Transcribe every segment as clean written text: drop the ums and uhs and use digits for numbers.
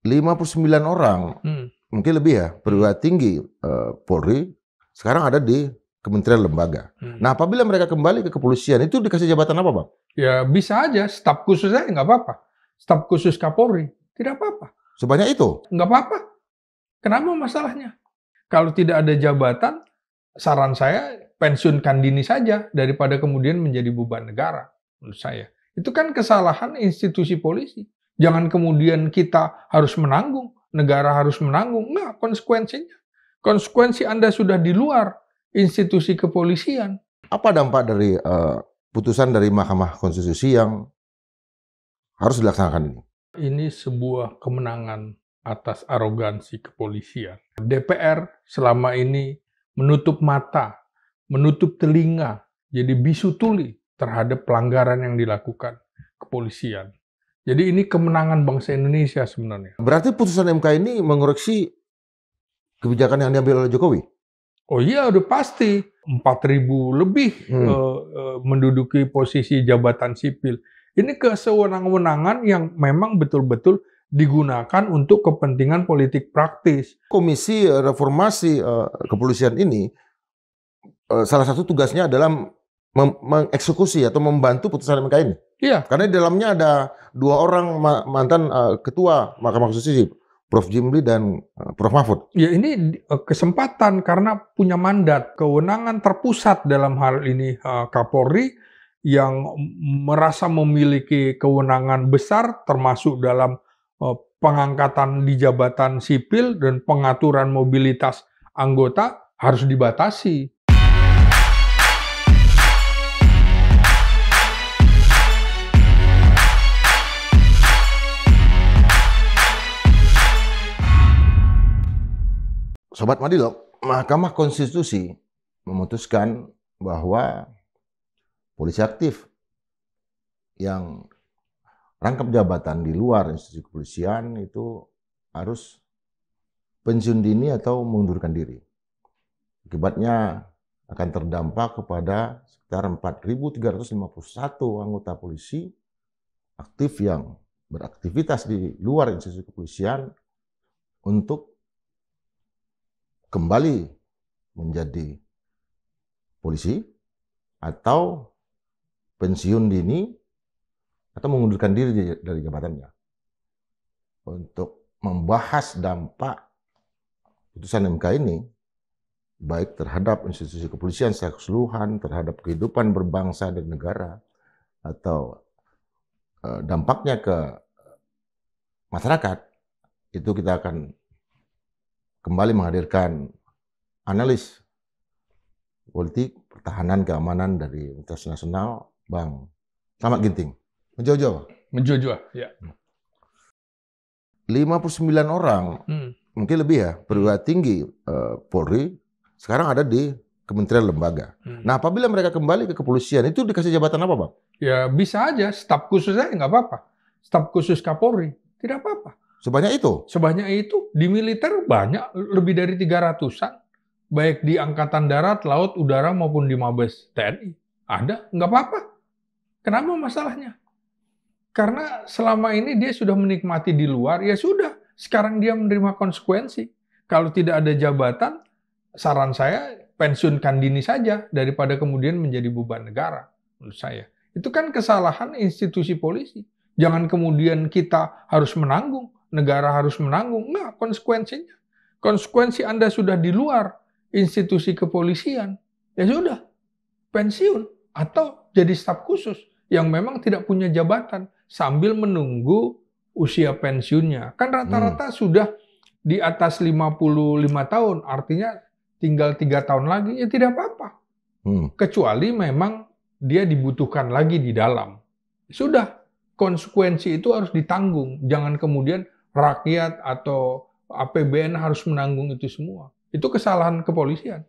59 orang, mungkin lebih ya, perwira tinggi Polri sekarang ada di kementerian lembaga. Nah, apabila mereka kembali ke kepolisian, itu dikasih jabatan apa, Bang? Ya bisa aja, staf khusus aja nggak apa-apa. Staf khusus Kapolri, tidak apa-apa. Sebanyak itu? Nggak apa-apa. Kenapa masalahnya? Kalau tidak ada jabatan, saran saya pensiunkan dini saja daripada kemudian menjadi beban negara, menurut saya. Itu kan kesalahan institusi polisi. Jangan kemudian kita harus menanggung, negara harus menanggung. Nggak, konsekuensinya. Konsekuensi Anda sudah di luar institusi kepolisian. Apa dampak dari putusan dari Mahkamah Konstitusi yang harus dilaksanakan ini? Ini sebuah kemenangan atas arogansi kepolisian. DPR selama ini menutup mata, menutup telinga, jadi bisu tuli terhadap pelanggaran yang dilakukan kepolisian. Jadi ini kemenangan bangsa Indonesia sebenarnya. Berarti putusan MK ini mengoreksi kebijakan yang diambil oleh Jokowi? Oh iya, udah pasti. 4.000 lebih menduduki posisi jabatan sipil. Ini kesewenang-wenangan yang memang betul-betul digunakan untuk kepentingan politik praktis. Komisi Reformasi Kepolisian ini salah satu tugasnya adalah mengeksekusi atau membantu putusan MK ini. Iya. Karena di dalamnya ada 2 orang mantan ketua Mahkamah Konstitusi, Prof. Jimli dan Prof. Mahfud. Ya ini kesempatan karena punya mandat, kewenangan terpusat dalam hal ini Kapolri yang merasa memiliki kewenangan besar termasuk dalam pengangkatan di jabatan sipil dan pengaturan mobilitas anggota harus dibatasi. Sobat Madilog, Mahkamah Konstitusi memutuskan bahwa polisi aktif yang rangkap jabatan di luar institusi kepolisian itu harus pensiun dini atau mengundurkan diri. Akibatnya akan terdampak kepada sekitar 4.351 anggota polisi aktif yang beraktivitas di luar institusi kepolisian untuk kembali menjadi polisi atau pensiun dini atau mengundurkan diri dari jabatannya. Untuk membahas dampak putusan MK ini, baik terhadap institusi kepolisian secara keseluruhan, terhadap kehidupan berbangsa dan negara, atau dampaknya ke masyarakat, itu kita akan kembali menghadirkan analis politik, pertahanan, keamanan dari Universitas Nasional, Bang Slamet Ginting. Menjojo. Menjojo, ya. 59 orang, mungkin lebih ya, perwira tinggi Polri sekarang ada di kementerian lembaga. Nah, apabila mereka kembali ke kepolisian, itu dikasih jabatan apa, Bang? Ya bisa aja, staf khusus aja nggak apa-apa. Staf khusus Kapolri, tidak apa-apa. Sebanyak itu? Sebanyak itu. Di militer banyak, lebih dari 300-an. Baik di Angkatan Darat, Laut, Udara, maupun di Mabes TNI. Ada, nggak apa-apa. Kenapa masalahnya? Karena selama ini dia sudah menikmati di luar, ya sudah. Sekarang dia menerima konsekuensi. Kalau tidak ada jabatan, saran saya pensiunkan dini saja daripada kemudian menjadi beban negara, menurut saya. Itu kan kesalahan institusi polisi. Jangan kemudian kita harus menanggung. Negara harus menanggung. Nggak, konsekuensinya. Konsekuensi Anda sudah di luar institusi kepolisian, ya sudah, pensiun atau jadi staf khusus yang memang tidak punya jabatan sambil menunggu usia pensiunnya. Kan rata-rata sudah di atas 55 tahun, artinya tinggal 3 tahun lagi, ya tidak apa-apa. Kecuali memang dia dibutuhkan lagi di dalam. Sudah, konsekuensi itu harus ditanggung. Jangan kemudian rakyat atau APBN harus menanggung itu semua. Itu kesalahan kepolisian.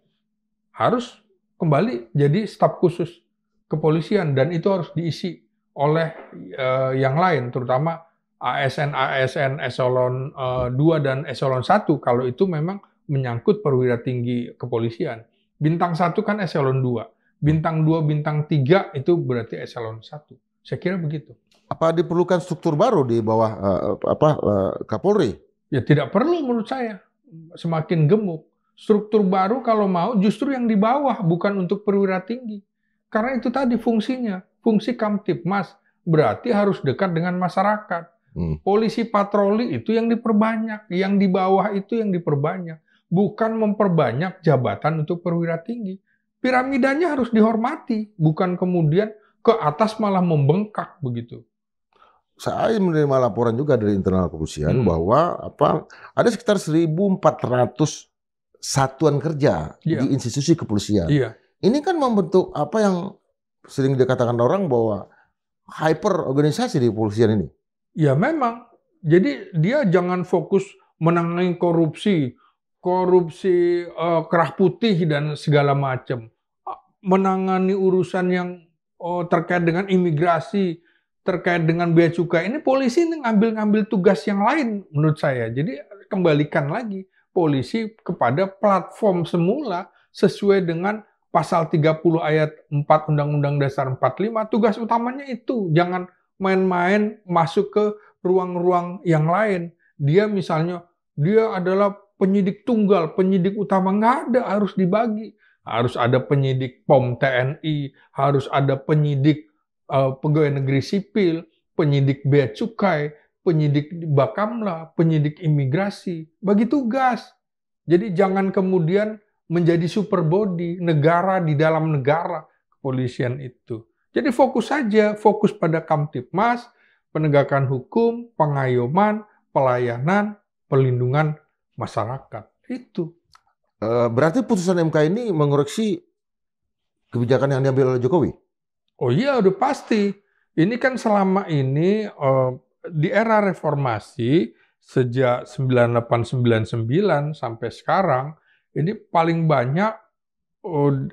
Harus kembali jadi staf khusus kepolisian dan itu harus diisi oleh yang lain, terutama ASN eselon 2 dan eselon 1 kalau itu memang menyangkut perwira tinggi kepolisian. Bintang 1 kan eselon 2, bintang 2, bintang 3 itu berarti eselon 1. Saya kira begitu. Apa diperlukan struktur baru di bawah Kapolri? Ya tidak perlu menurut saya. Semakin gemuk. Struktur baru kalau mau justru yang di bawah, bukan untuk perwira tinggi. Karena itu tadi fungsinya. Fungsi Kamtibmas berarti harus dekat dengan masyarakat. Polisi patroli itu yang diperbanyak. Yang di bawah itu yang diperbanyak. Bukan memperbanyak jabatan untuk perwira tinggi. Piramidanya harus dihormati. Bukan kemudian ke atas malah membengkak begitu. Saya menerima laporan juga dari internal kepolisian bahwa ada sekitar 1.400 satuan kerja di institusi kepolisian. Ini kan membentuk apa yang sering dikatakan orang bahwa hyper organisasi di kepolisian ini. Ya memang. Jadi dia jangan fokus menangani korupsi kerah putih dan segala macam. Menangani urusan yang terkait dengan imigrasi, terkait dengan bea cukai, ini polisi ini ngambil tugas yang lain menurut saya. Jadi kembalikan lagi polisi kepada platform semula sesuai dengan pasal 30 ayat 4 Undang-Undang Dasar 45. Tugas utamanya itu, jangan main-main masuk ke ruang-ruang yang lain. Dia misalnya, dia adalah penyidik tunggal, penyidik utama, nggak ada, harus dibagi. Harus ada penyidik POM TNI, harus ada penyidik pegawai negeri sipil, penyidik bea cukai, penyidik Bakamla, penyidik imigrasi, bagi tugas. Jadi jangan kemudian menjadi super body negara di dalam negara kepolisian itu. Jadi fokus saja, fokus pada Kamtibmas, penegakan hukum, pengayoman, pelayanan, perlindungan masyarakat. Itu. Berarti putusan MK ini mengoreksi kebijakan yang diambil oleh Jokowi? Oh iya, udah pasti. Ini kan selama ini di era reformasi sejak 9899 sampai sekarang ini paling banyak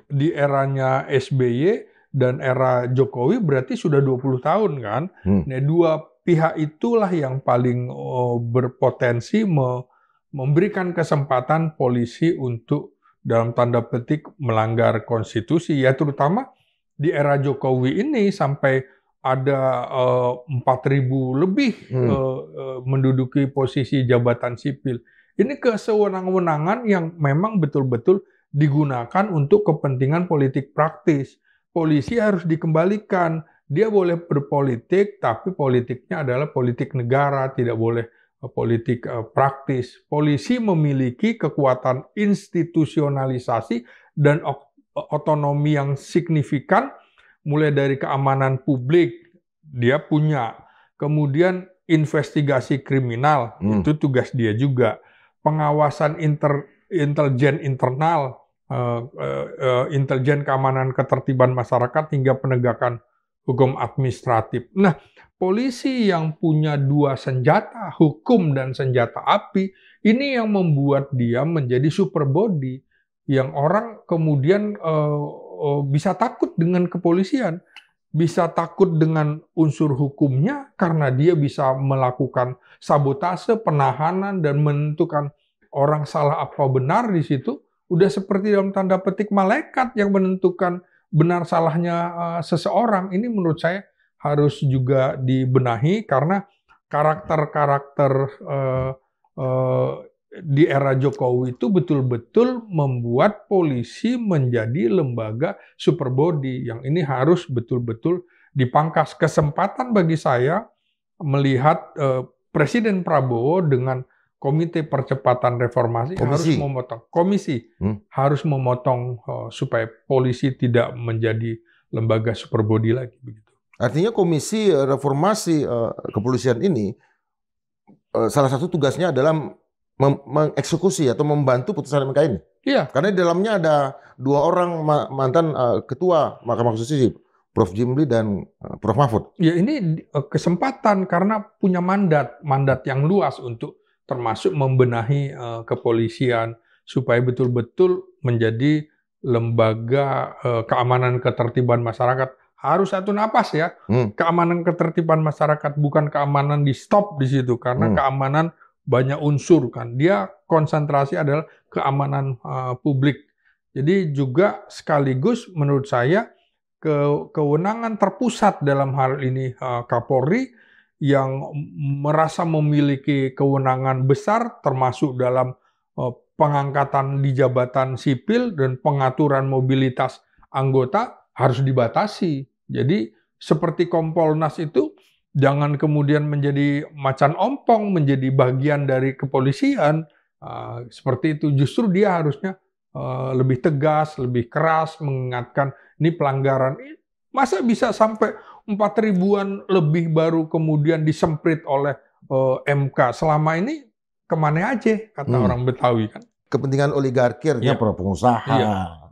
di eranya SBY dan era Jokowi berarti sudah 20 tahun kan. Nah, dua pihak itulah yang paling berpotensi memberikan kesempatan polisi untuk dalam tanda petik melanggar konstitusi, ya terutama di era Jokowi ini sampai ada 4.000 lebih menduduki posisi jabatan sipil. Ini kesewenang-wenangan yang memang betul-betul digunakan untuk kepentingan politik praktis. Polisi harus dikembalikan. Dia boleh berpolitik, tapi politiknya adalah politik negara, tidak boleh politik praktis. Polisi memiliki kekuatan institusionalisasi dan otonomi yang signifikan, mulai dari keamanan publik, dia punya. Kemudian investigasi kriminal, itu tugas dia juga. Pengawasan intelijen internal, intelijen keamanan ketertiban masyarakat, hingga penegakan hukum administratif. Nah, polisi yang punya dua senjata, hukum dan senjata api, ini yang membuat dia menjadi super body, yang orang kemudian bisa takut dengan kepolisian, bisa takut dengan unsur hukumnya karena dia bisa melakukan sabotase, penahanan, dan menentukan orang salah apa benar di situ. Udah seperti dalam tanda petik malaikat yang menentukan benar salahnya seseorang. Ini menurut saya harus juga dibenahi karena karakter-karakter di era Jokowi itu betul-betul membuat polisi menjadi lembaga super body, yang ini harus betul-betul dipangkas. Kesempatan bagi saya melihat Presiden Prabowo dengan Komite Percepatan Reformasi harus memotong harus memotong supaya polisi tidak menjadi lembaga super body lagi begitu. Artinya Komisi Reformasi Kepolisian ini salah satu tugasnya adalah mengeksekusi atau membantu putusan MK ini. Iya. Karena di dalamnya ada dua orang mantan ketua Mahkamah Konstitusi, Prof. Jimli dan Prof. Mahfud. Ya, ini kesempatan karena punya mandat yang luas untuk termasuk membenahi kepolisian supaya betul-betul menjadi lembaga keamanan ketertiban masyarakat. Harus satu napas ya. Keamanan ketertiban masyarakat, bukan keamanan di stop di situ, karena keamanan banyak unsur kan. Dia konsentrasi adalah keamanan publik. Jadi juga sekaligus menurut saya kewenangan terpusat dalam hal ini Kapolri yang merasa memiliki kewenangan besar termasuk dalam pengangkatan di jabatan sipil dan pengaturan mobilitas anggota harus dibatasi. Jadi seperti Kompolnas itu jangan kemudian menjadi macan ompong, menjadi bagian dari kepolisian. Seperti itu, justru dia harusnya lebih tegas, lebih keras mengingatkan ini pelanggaran. Masa bisa sampai 4.000-an lebih baru kemudian disemprit oleh MK. Selama ini kemana aja, kata orang Betawi kan. Kepentingan oligarki, artinya para pengusaha,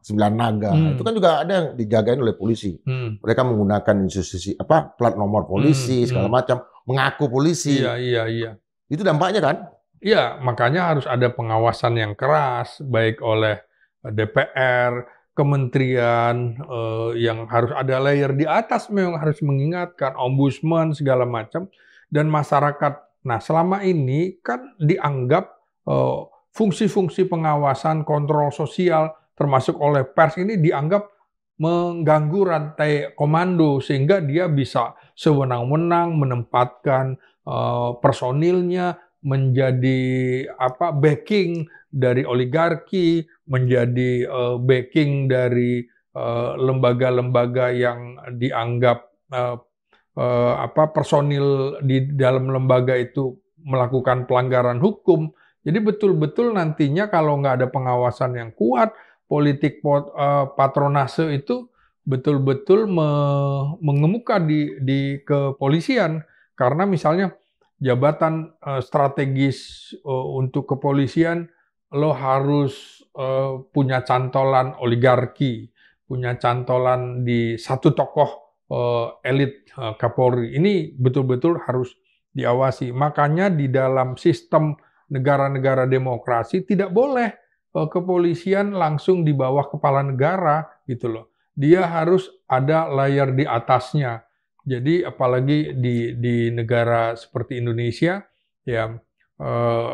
Sembilan Naga, itu kan juga ada yang dijagain oleh polisi. Mereka menggunakan institusi plat nomor polisi segala macam, mengaku polisi. Iya. Itu dampaknya kan? Iya, makanya harus ada pengawasan yang keras, baik oleh DPR, kementerian, yang harus ada layer di atas memang harus mengingatkan, ombudsman segala macam, dan masyarakat. Nah, selama ini kan dianggap fungsi-fungsi pengawasan, kontrol sosial, termasuk oleh pers ini dianggap mengganggu rantai komando, sehingga dia bisa sewenang-wenang menempatkan personilnya menjadi backing dari oligarki, menjadi backing dari lembaga-lembaga yang dianggap personil di dalam lembaga itu melakukan pelanggaran hukum. Jadi betul-betul nantinya kalau nggak ada pengawasan yang kuat, politik patronase itu betul-betul mengemuka di kepolisian. Karena misalnya jabatan strategis untuk kepolisian, lo harus punya cantolan oligarki, punya cantolan di satu tokoh elit Kapolri. Ini betul-betul harus diawasi. Makanya di dalam sistem negara-negara demokrasi tidak boleh kepolisian langsung di bawah kepala negara gitu loh. Dia harus ada layer di atasnya. Jadi apalagi di negara seperti Indonesia, ya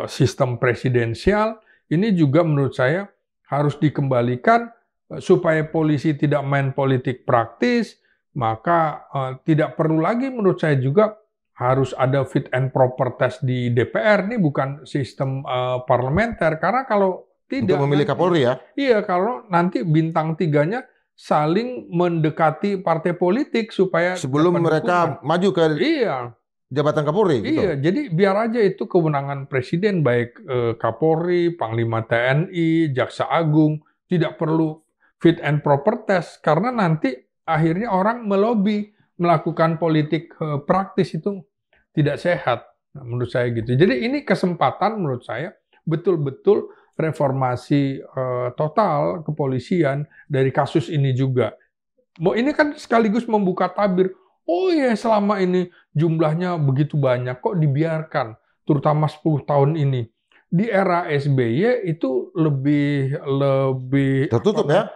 sistem presidensial ini juga menurut saya harus dikembalikan supaya polisi tidak main politik praktis, maka tidak perlu lagi menurut saya juga harus ada fit and proper test di DPR. Ini bukan sistem parlementer, karena kalau tidak untuk memilih Kapolri ya? Iya, kalau nanti bintang 3-nya saling mendekati partai politik supaya sebelum mereka maju ke jabatan Kapolri. Iya, gitu. jadi biar aja itu kewenangan presiden, baik Kapolri, Panglima TNI, Jaksa Agung, tidak perlu fit and proper test karena nanti akhirnya orang melobi melakukan politik praktis itu tidak sehat. Nah, menurut saya gitu. Jadi ini kesempatan menurut saya betul-betul reformasi total kepolisian dari kasus ini juga. Ini kan sekaligus membuka tabir, oh ya selama ini jumlahnya begitu banyak, kok dibiarkan, terutama 10 tahun ini. Di era SBY itu lebih tertutup ya?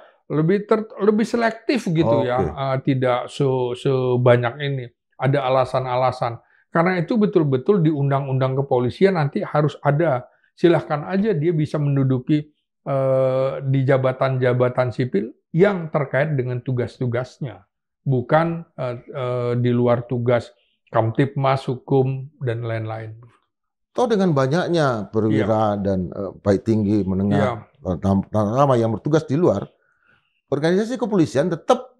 Lebih selektif gitu ya, tidak sebanyak ini. Ada alasan-alasan. Karena itu betul-betul di undang-undang kepolisian nanti harus ada. Silahkan aja dia bisa menduduki di jabatan-jabatan sipil yang terkait dengan tugas-tugasnya, bukan di luar tugas Kamtibmas, hukum, dan lain-lain. Toh dengan banyaknya perwira dan baik tinggi, menengah, terutama yang bertugas di luar, organisasi kepolisian tetap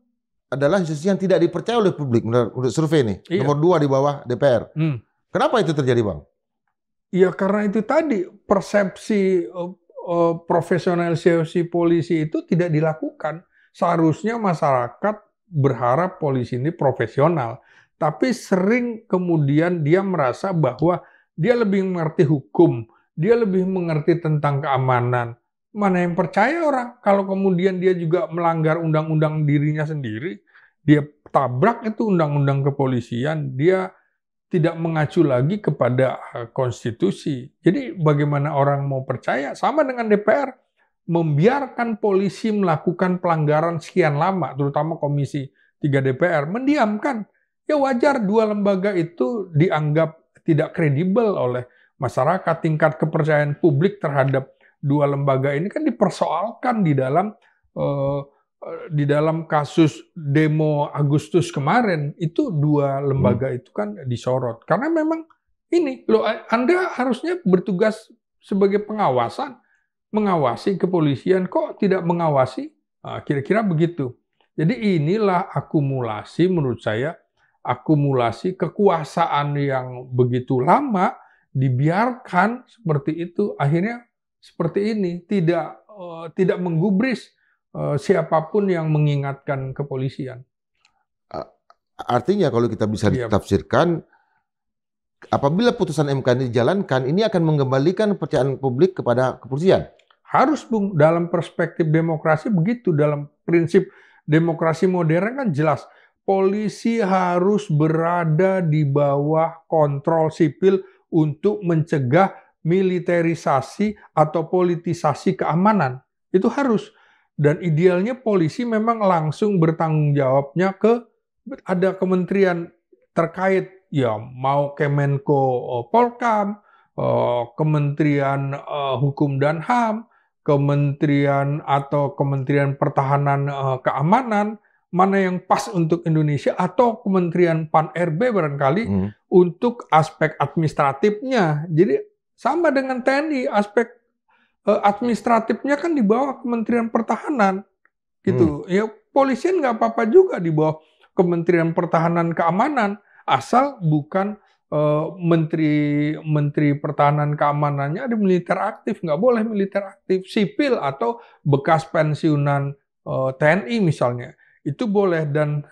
adalah institusi yang tidak dipercaya oleh publik menurut survei ini. Nomor 2 di bawah DPR. Kenapa itu terjadi, Bang? Ya karena itu tadi persepsi profesionalisasi polisi itu tidak dilakukan. Seharusnya masyarakat berharap polisi ini profesional, tapi sering kemudian dia merasa bahwa dia lebih mengerti hukum, dia lebih mengerti tentang keamanan. Mana yang percaya orang kalau kemudian dia juga melanggar undang-undang dirinya sendiri, dia tabrak itu undang-undang kepolisian, dia tidak mengacu lagi kepada konstitusi. Jadi bagaimana orang mau percaya? Sama dengan DPR, membiarkan polisi melakukan pelanggaran sekian lama, terutama Komisi 3 DPR, mendiamkan. Ya wajar dua lembaga itu dianggap tidak kredibel oleh masyarakat. Tingkat kepercayaan publik terhadap dua lembaga ini kan dipersoalkan di dalam di dalam kasus demo Agustus kemarin itu 2 lembaga itu kan disorot karena memang ini loh, Anda harusnya bertugas sebagai mengawasi kepolisian, kok tidak mengawasi? Kira-kira begitu. Jadi inilah akumulasi menurut saya, akumulasi kekuasaan yang begitu lama dibiarkan seperti itu, akhirnya seperti ini, tidak menggubris siapapun yang mengingatkan kepolisian. Artinya kalau kita bisa ditafsirkan, apabila putusan MK ini dijalankan, ini akan mengembalikan kepercayaan publik kepada kepolisian. Harus, Bung, dalam perspektif demokrasi begitu, dalam prinsip demokrasi modern kan jelas, polisi harus berada di bawah kontrol sipil untuk mencegah militerisasi atau politisasi keamanan. Itu harus. Dan idealnya polisi memang langsung bertanggung jawabnya ada kementerian terkait, ya mau Kemenko Polkam, Kementerian Hukum dan HAM, Kementerian Pertahanan Keamanan, mana yang pas untuk Indonesia, atau Kementerian Pan-RB barangkali untuk aspek administratifnya. Jadi sama dengan TNI, aspek administratifnya kan di bawah Kementerian Pertahanan, gitu. Ya polisian nggak apa-apa juga di bawah Kementerian Pertahanan Keamanan, asal bukan Menteri Pertahanan Keamanannya ada militer aktif, nggak boleh militer aktif, sipil atau bekas pensiunan TNI misalnya, itu boleh. Dan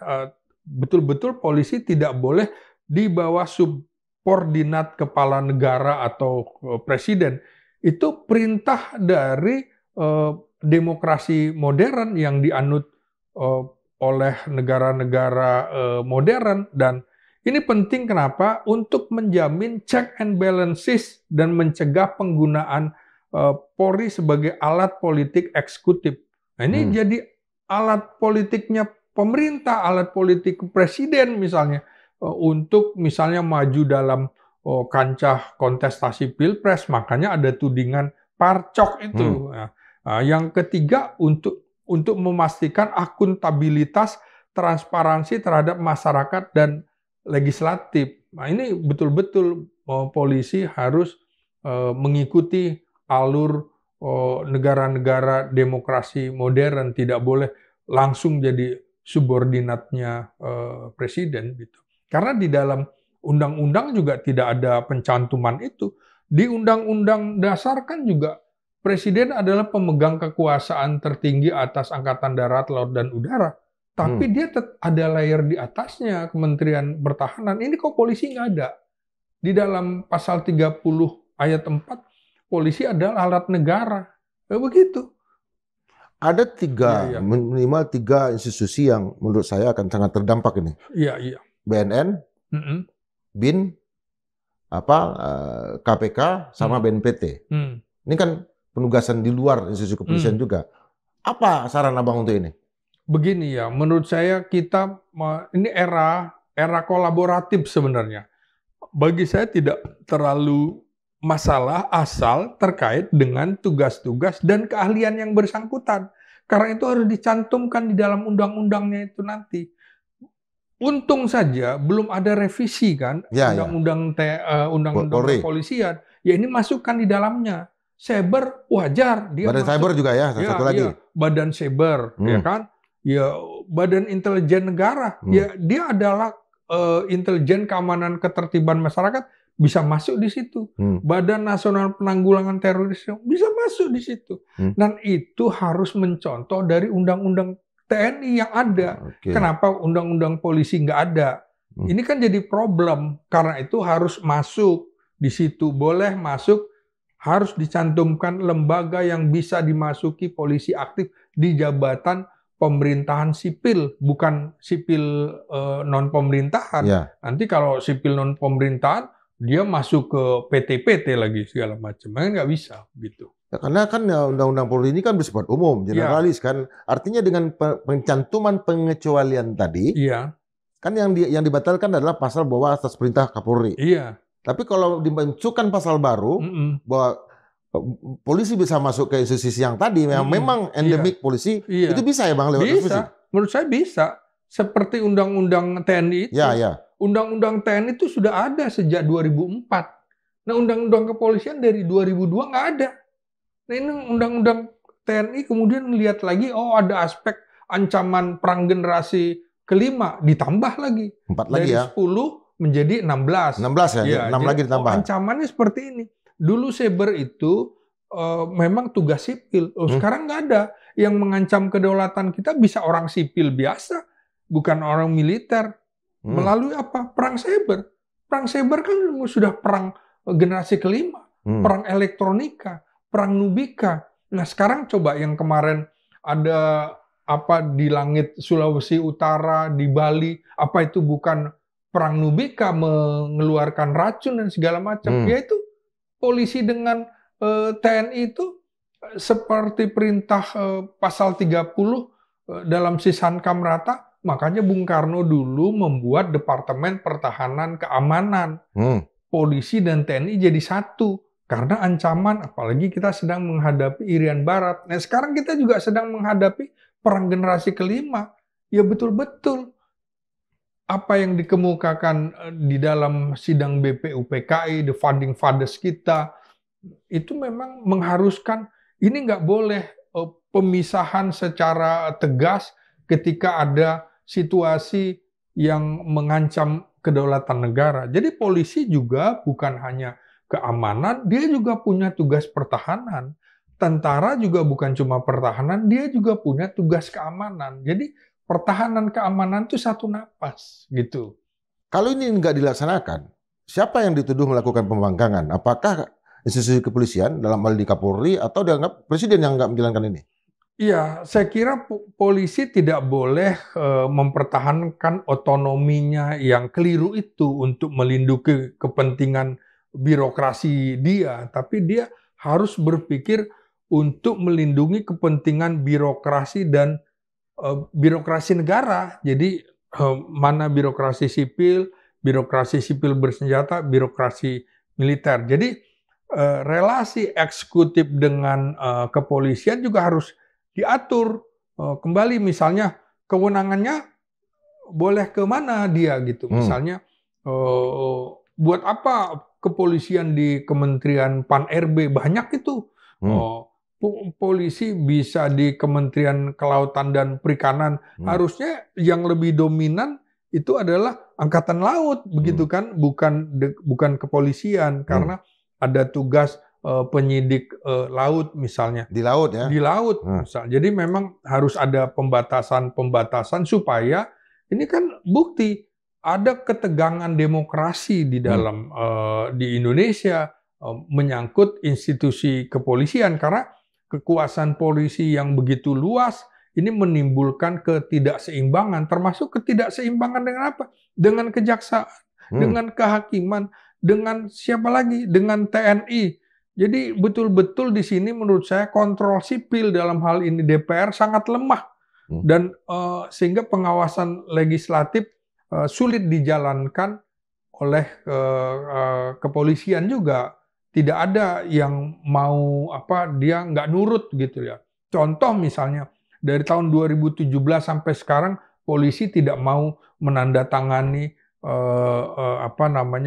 betul-betul polisi tidak boleh di bawah subordinat kepala negara atau presiden. Itu perintah dari demokrasi modern yang dianut oleh negara-negara modern. Dan ini penting kenapa? Untuk menjamin check and balances dan mencegah penggunaan Polri sebagai alat politik eksekutif. Nah, ini jadi alat politiknya pemerintah, alat politik presiden misalnya, untuk misalnya maju dalam kancah kontestasi pilpres, makanya ada tudingan parcok itu. Yang ketiga, untuk memastikan akuntabilitas, transparansi terhadap masyarakat dan legislatif. Nah, ini betul-betul polisi harus mengikuti alur negara-negara demokrasi modern, tidak boleh langsung jadi subordinatnya presiden gitu. Karena di dalam undang-undang juga tidak ada pencantuman itu. Di Undang-Undang Dasar kan juga presiden adalah pemegang kekuasaan tertinggi atas Angkatan Darat, Laut, dan Udara. Tapi dia ada layer di atasnya, Kementerian Pertahanan. Ini kok polisi nggak ada? Di dalam pasal 30 ayat 4, polisi adalah alat negara. Begitu. Ada minimal 3 institusi yang menurut saya akan sangat terdampak ini. Iya. BNN, BIN, KPK, sama BNPT. Ini kan penugasan di luar institusi kepolisian juga. Apa saran Abang untuk ini? Begini ya, menurut saya ini era kolaboratif sebenarnya. Bagi saya tidak terlalu masalah asal terkait dengan tugas-tugas dan keahlian yang bersangkutan. Karena itu harus dicantumkan di dalam undang-undangnya itu nanti. Untung saja belum ada revisi kan undang-undang kepolisian. Ya ini masukkan di dalamnya. Cyber wajar dia. Badan cyber juga ya, satu lagi. Iya, Badan cyber, ya kan? Ya, Badan Intelijen Negara, ya dia adalah intelijen keamanan ketertiban masyarakat, bisa masuk di situ. Badan Nasional Penanggulangan Terorisme bisa masuk di situ. Dan itu harus mencontoh dari undang-undang TNI yang ada. Kenapa undang-undang polisi nggak ada? Ini kan jadi problem. Karena itu harus masuk di situ. Boleh masuk, harus dicantumkan lembaga yang bisa dimasuki polisi aktif di jabatan pemerintahan sipil, bukan sipil non-pemerintahan. Nanti kalau sipil non-pemerintahan, dia masuk ke PT-PT lagi segala macam. Nggak bisa gitu. Ya, karena kan undang-undang Polri ini kan bersifat umum, generalis kan. Artinya dengan pencantuman pengecualian tadi, kan yang dibatalkan adalah pasal bahwa atas perintah Kapolri. Tapi kalau dimasukkan pasal baru bahwa polisi bisa masuk ke institusi yang tadi yang memang endemik polisi, itu bisa ya Bang lewat revisi? Menurut saya bisa. Seperti Undang-Undang TNI itu. Undang-Undang TNI itu sudah ada sejak 2004. Nah, Undang-Undang Kepolisian dari 2002 nggak ada. Nah, ini Undang-Undang TNI kemudian lihat lagi, ada aspek ancaman perang generasi kelima, ditambah lagi. 4 lagi dari 10 menjadi 16. 16 ya, 6 lagi ditambah. Ancamannya seperti ini. Dulu cyber itu memang tugas sipil. Sekarang nggak ada. Yang mengancam kedaulatan kita bisa orang sipil biasa, bukan orang militer. Melalui apa? Perang cyber. Perang cyber kan sudah perang generasi kelima. Perang elektronika, perang nubika. Nah sekarang coba yang kemarin ada di langit Sulawesi Utara, di Bali, apa itu bukan perang nubika mengeluarkan racun dan segala macam. Yaitu polisi dengan TNI itu seperti perintah pasal 30 dalam Sisan Kamrata, makanya Bung Karno dulu membuat Departemen Pertahanan Keamanan. Polisi dan TNI jadi satu. Karena ancaman, apalagi kita sedang menghadapi Irian Barat. Nah sekarang kita juga sedang menghadapi perang generasi kelima. Ya betul-betul. Apa yang dikemukakan di dalam sidang BPUPKI, the founding fathers kita, itu memang mengharuskan, ini nggak boleh pemisahan secara tegas ketika ada situasi yang mengancam kedaulatan negara. Jadi polisi juga bukan hanya keamanan, dia juga punya tugas pertahanan. Tentara juga bukan cuma pertahanan, dia juga punya tugas keamanan. Jadi pertahanan keamanan itu satu napas gitu. Kalau ini nggak dilaksanakan, siapa yang dituduh melakukan pembangkangan? Apakah institusi kepolisian dalam hal di Kapolri atau dianggap presiden yang nggak menjalankan ini? Iya, saya kira polisi tidak boleh mempertahankan otonominya yang keliru itu untuk melindungi kepentingan birokrasi dia, tapi dia harus berpikir untuk melindungi kepentingan birokrasi dan birokrasi negara. Jadi mana birokrasi sipil bersenjata, birokrasi militer. Jadi relasi eksekutif dengan kepolisian juga harus diatur kembali. Misalnya kewenangannya boleh kemana dia gitu. Misalnya buat apa kepolisian di Kementerian Pan-RB banyak itu. Polisi bisa di Kementerian Kelautan dan Perikanan. Harusnya yang lebih dominan itu adalah Angkatan Laut, begitu kan? Bukan kepolisian, karena ada tugas penyidik laut misalnya. Di laut ya? Di laut misalnya. Jadi memang harus ada pembatasan supaya ini kan bukti ada ketegangan demokrasi di dalam di Indonesia menyangkut institusi kepolisian, karena kekuasaan polisi yang begitu luas ini menimbulkan ketidakseimbangan, termasuk ketidakseimbangan dengan apa? Dengan kejaksaan, dengan kehakiman, dengan siapa lagi? Dengan TNI. Jadi betul-betul di sini menurut saya kontrol sipil dalam hal ini DPR sangat lemah, dan sehingga pengawasan legislatif sulit dijalankan oleh kepolisian juga. Tidak ada yang mau dia nggak nurut gitu ya. Contoh misalnya dari tahun 2017 sampai sekarang polisi tidak mau menandatangani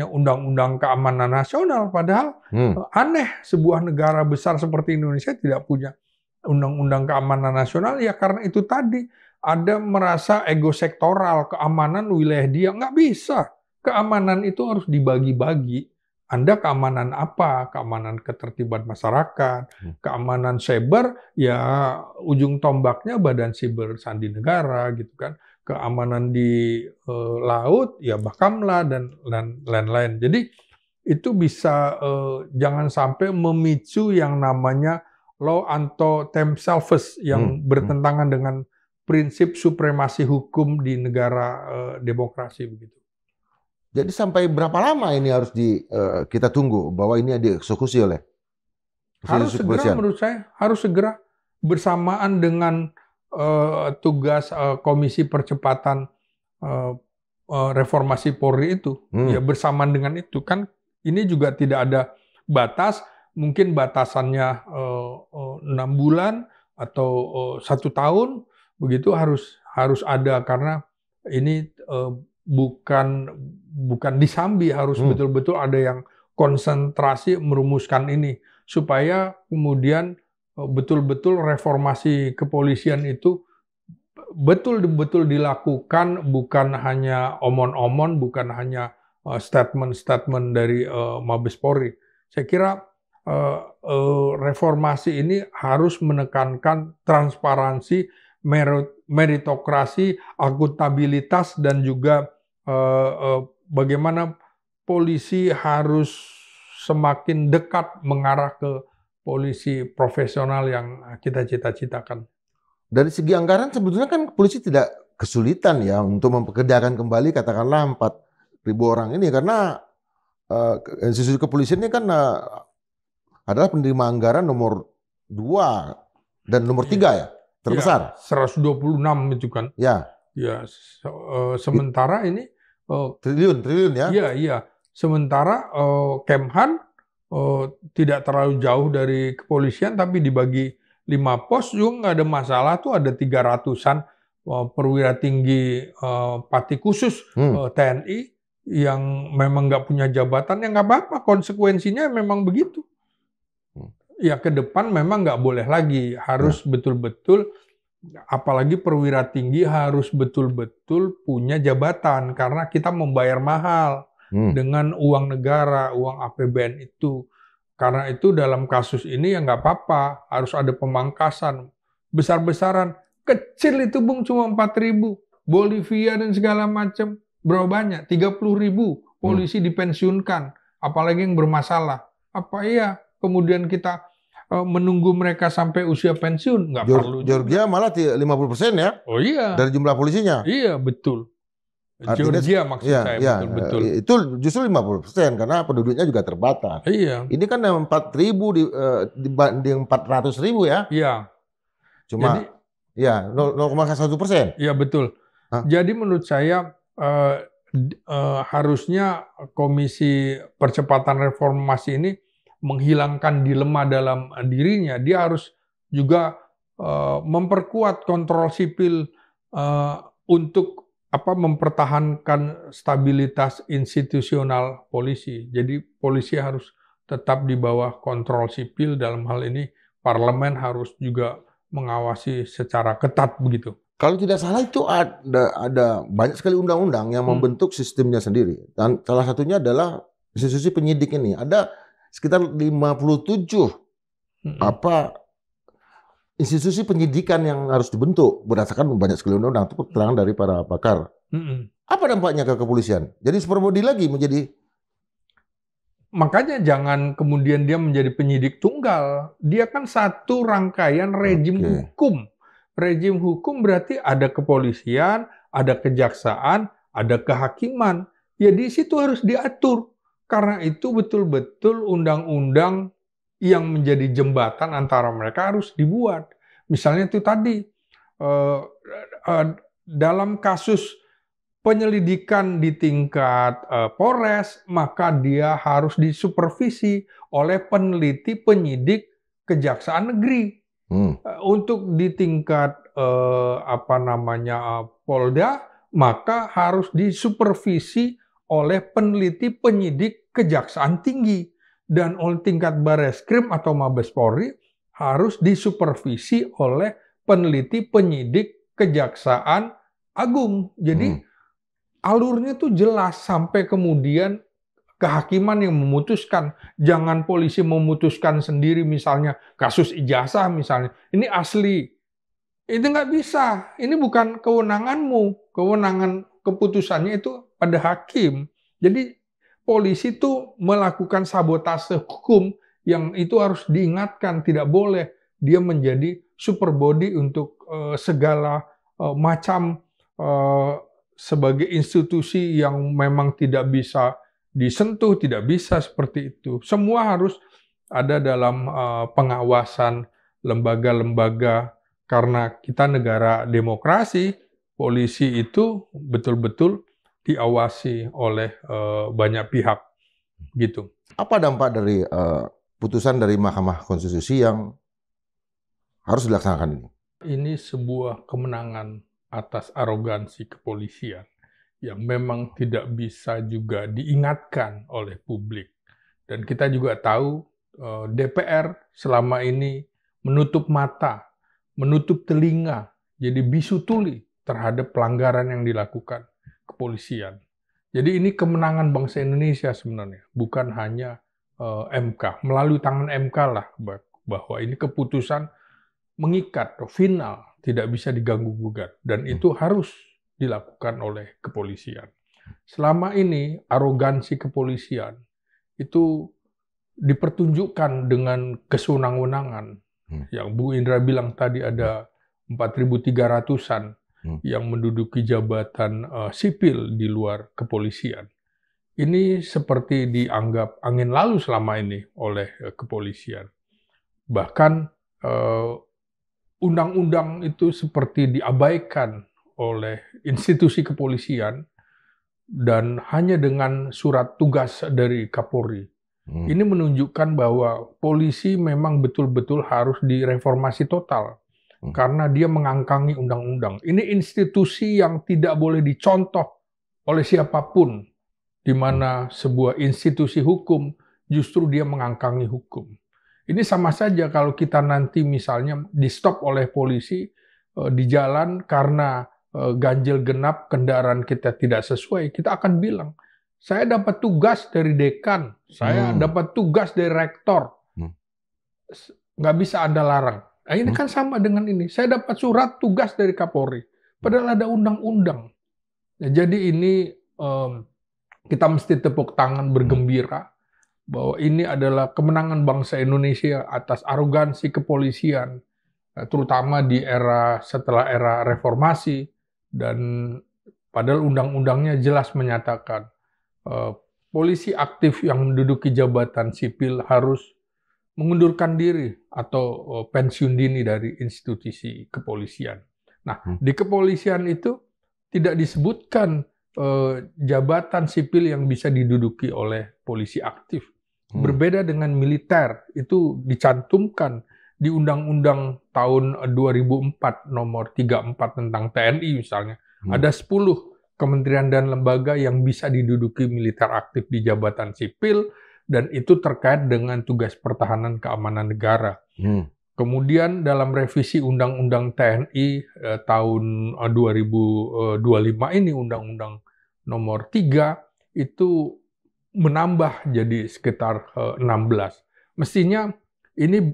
Undang-Undang Keamanan Nasional, padahal aneh sebuah negara besar seperti Indonesia tidak punya Undang-Undang Keamanan Nasional, ya karena itu tadi ada merasa ego sektoral, keamanan wilayah dia, nggak bisa. Keamanan itu harus dibagi-bagi. Anda keamanan apa? Keamanan ketertiban masyarakat, keamanan cyber, ya ujung tombaknya Badan Siber Sandi Negara gitu kan. Keamanan di laut, ya Bakamla dan lain-lain. Jadi itu bisa jangan sampai memicu yang namanya law unto themselves yang bertentangan dengan prinsip supremasi hukum di negara demokrasi begitu. Jadi sampai berapa lama ini harus kita tunggu bahwa ini dieksekusi oleh? Harus segera menurut saya, harus segera bersamaan dengan tugas Komisi Percepatan Reformasi Polri itu. Ya bersamaan dengan itu kan ini juga tidak ada batas mungkin batasannya 6 bulan atau 1 tahun, begitu harus ada, karena ini bukan disambi, harus betul-betul ada yang konsentrasi merumuskan ini supaya kemudian betul-betul reformasi kepolisian itu betul-betul dilakukan, bukan hanya omon-omon, bukan hanya statement-statement dari Mabes Polri. Saya kira reformasi ini harus menekankan transparansi, meritokrasi, akuntabilitas, dan juga bagaimana polisi harus semakin dekat mengarah ke polisi profesional yang kita cita-citakan. Dari segi anggaran sebetulnya kan polisi tidak kesulitan ya untuk mempekerjakan kembali katakanlah 4.000 orang ini, karena institusi kepolisian ini kan adalah penerima anggaran nomor 2 dan nomor 3 ya, terbesar. Ya, 126 itu kan. Ya. Ya, sementara ini triliun ya. Iya. Sementara Kemhan tidak terlalu jauh dari kepolisian, tapi dibagi 5 pos juga nggak ada masalah, tuh ada 300-an perwira tinggi Pati Khusus TNI yang memang nggak punya jabatan, ya nggak apa-apa, konsekuensinya memang begitu. Ya ke depan memang nggak boleh lagi, harus betul-betul, apalagi perwira tinggi harus betul-betul punya jabatan, karena kita membayar mahal dengan uang negara, uang APBN itu. Karena itu dalam kasus ini ya nggak apa-apa, harus ada pemangkasan. Besar-besaran, kecil itu Bung cuma 4.000. Bolivia dan segala macam, berapa banyak? 30.000 polisi dipensiunkan, apalagi yang bermasalah. Apa iya kemudian kita menunggu mereka sampai usia pensiun? Nggak perlu. Georgia malah 50% ya? Oh iya. Dari jumlah polisinya? Iya, betul. Artinya, Georgia maksud saya, betul-betul. Itu justru 50% karena penduduknya juga terbatas. Iya. Ini kan 4.000 dibanding 400.000 ya? Iya. Cuma, ya 0,1%. Iya, betul. Hah? Jadi menurut saya harusnya Komisi Percepatan Reformasi ini menghilangkan dilema dalam dirinya. Dia harus juga memperkuat kontrol sipil untuk mempertahankan stabilitas institusional polisi. Jadi polisi harus tetap di bawah kontrol sipil, dalam hal ini parlemen harus juga mengawasi secara ketat begitu. Kalau tidak salah itu ada banyak sekali undang-undang yang membentuk sistemnya sendiri. Dan salah satunya adalah institusi penyidik ini. Ada sekitar 57 institusi penyidikan yang harus dibentuk berdasarkan banyak sekali undang-undang, itu keterangan dari para pakar. Apa dampaknya ke kepolisian? Jadi superbody lagi menjadi. Makanya jangan kemudian dia menjadi penyidik tunggal. Dia kan satu rangkaian rejim hukum. Rejim hukum berarti ada kepolisian, ada kejaksaan, ada kehakiman. Ya di situ harus diatur. Karena itu betul-betul undang-undang yang menjadi jembatan antara mereka harus dibuat. Misalnya itu tadi, dalam kasus penyelidikan di tingkat Polres, maka dia harus disupervisi oleh peneliti penyidik Kejaksaan Negeri. Untuk di tingkat Polda, maka harus disupervisi oleh peneliti penyidik Kejaksaan Tinggi. Dan oleh tingkat Bareskrim atau Mabes Polri harus disupervisi oleh peneliti penyidik Kejaksaan Agung. Jadi alurnya tuh jelas sampai kemudian kehakiman yang memutuskan. Jangan polisi memutuskan sendiri, misalnya kasus ijazah misalnya. Ini asli. Itu nggak bisa. Ini bukan kewenanganmu. Kewenangan keputusannya itu pada hakim. Jadi polisi itu melakukan sabotase hukum yang itu harus diingatkan, tidak boleh dia menjadi superbody untuk segala macam sebagai institusi yang memang tidak bisa disentuh, tidak bisa seperti itu. Semua harus ada dalam pengawasan lembaga-lembaga, karena kita negara demokrasi, polisi itu betul-betul diawasi oleh banyak pihak, gitu. Apa dampak dari putusan dari Mahkamah Konstitusi yang harus dilaksanakan ini? Ini sebuah kemenangan atas arogansi kepolisian yang memang tidak bisa juga diingatkan oleh publik. Dan kita juga tahu DPR selama ini menutup mata, menutup telinga, jadi bisu tuli terhadap pelanggaran yang dilakukan kepolisian. Jadi ini kemenangan bangsa Indonesia sebenarnya, bukan hanya MK. Melalui tangan MK lah bahwa ini keputusan mengikat, final, tidak bisa diganggu-gugat. Dan itu harus dilakukan oleh kepolisian. Selama ini, arogansi kepolisian itu dipertunjukkan dengan kesewenang-wenangan. Yang Bu Indra bilang tadi ada 4.300-an yang menduduki jabatan sipil di luar kepolisian. Ini seperti dianggap angin lalu selama ini oleh kepolisian. Bahkan undang-undang itu seperti diabaikan oleh institusi kepolisian dan hanya dengan surat tugas dari Kapolri. Ini menunjukkan bahwa polisi memang betul-betul harus direformasi total karena dia mengangkangi undang-undang. Ini institusi yang tidak boleh dicontoh oleh siapapun, di mana sebuah institusi hukum justru dia mengangkangi hukum. Ini sama saja kalau kita nanti misalnya di-stop oleh polisi di jalan karena ganjil genap kendaraan kita tidak sesuai, kita akan bilang, saya dapat tugas dari dekan, saya dapat tugas dari rektor, nggak bisa Anda larang. Nah, ini kan sama dengan ini, saya dapat surat tugas dari Kapolri, padahal ada undang-undang. Nah, jadi ini kita mesti tepuk tangan bergembira, bahwa ini adalah kemenangan bangsa Indonesia atas arogansi kepolisian, terutama di setelah era reformasi, dan padahal undang-undangnya jelas menyatakan polisi aktif yang menduduki jabatan sipil harus mengundurkan diri atau pensiun dini dari institusi kepolisian. Nah, di kepolisian itu tidak disebutkan jabatan sipil yang bisa diduduki oleh polisi aktif. Berbeda dengan militer, itu dicantumkan di Undang-Undang tahun 2004 nomor 34 tentang TNI misalnya. Ada 10 kementerian dan lembaga yang bisa diduduki militer aktif di jabatan sipil, dan itu terkait dengan tugas pertahanan keamanan negara. Kemudian dalam revisi Undang-Undang TNI tahun 2025 ini, Undang-Undang nomor 3, itu menambah jadi sekitar 16. Mestinya ini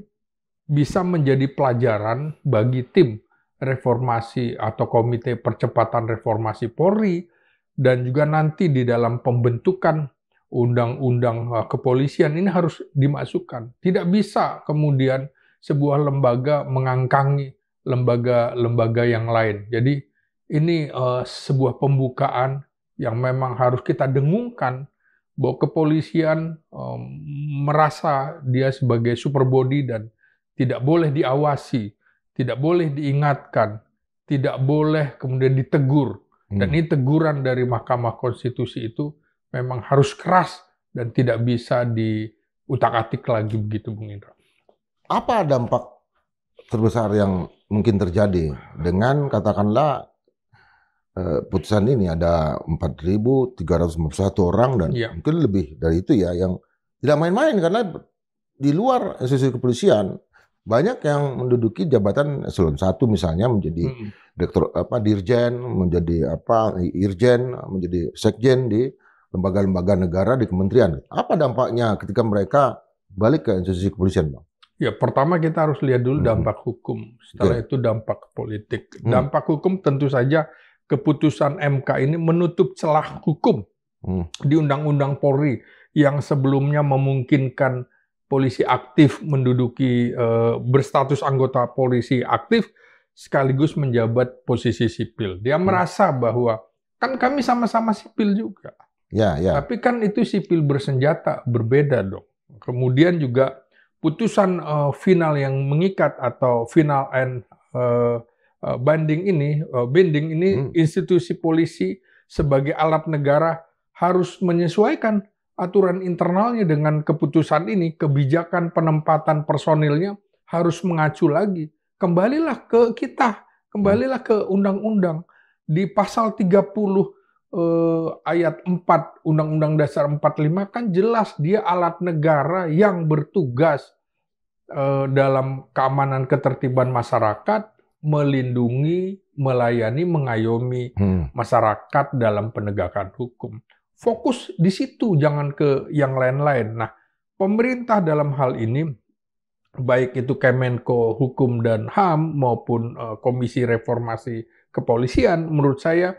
bisa menjadi pelajaran bagi tim reformasi atau komite percepatan reformasi Polri, dan juga nanti di dalam pembentukan undang-undang kepolisian ini harus dimasukkan. Tidak bisa kemudian sebuah lembaga mengangkangi lembaga-lembaga yang lain. Jadi ini sebuah pembukaan yang memang harus kita dengungkan, bahwa kepolisian merasa dia sebagai super body dan tidak boleh diawasi, tidak boleh diingatkan, tidak boleh kemudian ditegur. Dan ini teguran dari Mahkamah Konstitusi itu memang harus keras dan tidak bisa diutak-atik lagi begitu, Bung Indra. Apa dampak terbesar yang mungkin terjadi dengan katakanlah putusan ini? Ada 4.351 orang dan mungkin lebih dari itu ya, yang tidak main-main, karena di luar institusi kepolisian banyak yang menduduki jabatan eselon 1 misalnya, menjadi direktur dirjen, menjadi irjen, menjadi sekjen di lembaga-lembaga negara di kementerian. Apa dampaknya ketika mereka balik ke institusi kepolisian, Bang? Ya, pertama kita harus lihat dulu dampak hukum, setelah itu dampak politik. Dampak hukum tentu saja keputusan MK ini menutup celah hukum di Undang-Undang Polri yang sebelumnya memungkinkan polisi aktif menduduki berstatus anggota polisi aktif sekaligus menjabat posisi sipil. Dia merasa bahwa kan kami sama-sama sipil juga. Tapi kan itu sipil bersenjata, berbeda dong. Kemudian juga putusan final yang mengikat atau final and binding ini institusi polisi sebagai alat negara harus menyesuaikan aturan internalnya dengan keputusan ini, kebijakan penempatan personilnya harus mengacu lagi. Kembalilah ke kita, kembalilah ke undang-undang. Di pasal 30 ayat 4 Undang-Undang Dasar 45 kan jelas dia alat negara yang bertugas dalam keamanan ketertiban masyarakat, melindungi, melayani, mengayomi masyarakat dalam penegakan hukum. Fokus di situ, jangan ke yang lain-lain. Nah, pemerintah dalam hal ini, baik itu Kemenko Hukum dan HAM maupun Komisi Reformasi Kepolisian, menurut saya